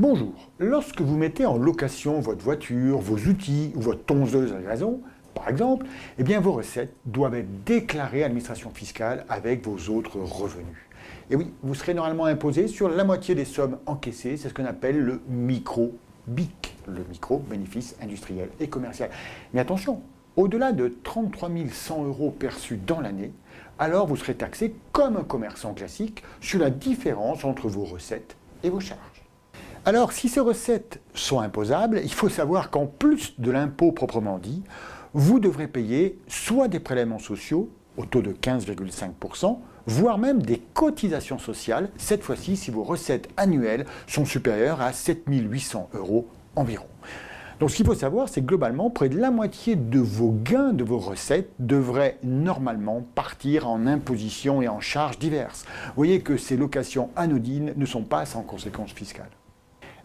Bonjour, lorsque vous mettez en location votre voiture, vos outils ou votre tondeuse à gazon, par exemple, eh bien vos recettes doivent être déclarées à l'administration fiscale avec vos autres revenus. Et oui, vous serez normalement imposé sur la moitié des sommes encaissées, c'est ce qu'on appelle le micro-BIC, le micro-bénéfice industriel et commercial. Mais attention, au-delà de 33 100 euros perçus dans l'année, alors vous serez taxé comme un commerçant classique sur la différence entre vos recettes et vos charges. Alors, si ces recettes sont imposables, il faut savoir qu'en plus de l'impôt proprement dit, vous devrez payer soit des prélèvements sociaux au taux de 15,5%, voire même des cotisations sociales, cette fois-ci si vos recettes annuelles sont supérieures à 7 800 euros environ. Donc ce qu'il faut savoir, c'est que globalement, près de la moitié de vos gains, de vos recettes, devraient normalement partir en impositions et en charges diverses. Vous voyez que ces locations anodines ne sont pas sans conséquences fiscales.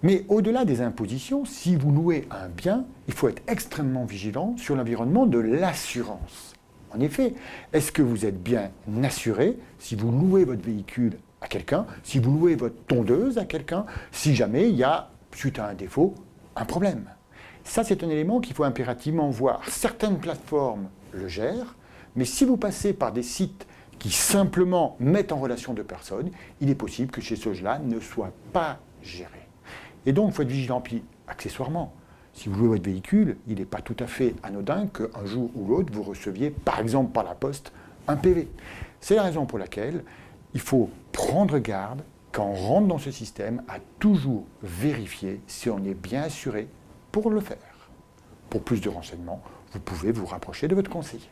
Mais au-delà des impositions, si vous louez un bien, il faut être extrêmement vigilant sur l'environnement de l'assurance. En effet, est-ce que vous êtes bien assuré si vous louez votre véhicule à quelqu'un, si vous louez votre tondeuse à quelqu'un, si jamais il y a, suite à un défaut, un problème? Ça, c'est un élément qu'il faut impérativement voir. Certaines plateformes le gèrent, mais si vous passez par des sites qui simplement mettent en relation deux personnes, il est possible que chez ceux-là ne soit pas géré. Et donc, il faut être vigilant. Puis, accessoirement, si vous louez votre véhicule, il n'est pas tout à fait anodin qu'un jour ou l'autre, vous receviez, par exemple par la poste, un PV. C'est la raison pour laquelle il faut prendre garde, quand on rentre dans ce système, à toujours vérifier si on est bien assuré pour le faire. Pour plus de renseignements, vous pouvez vous rapprocher de votre conseiller.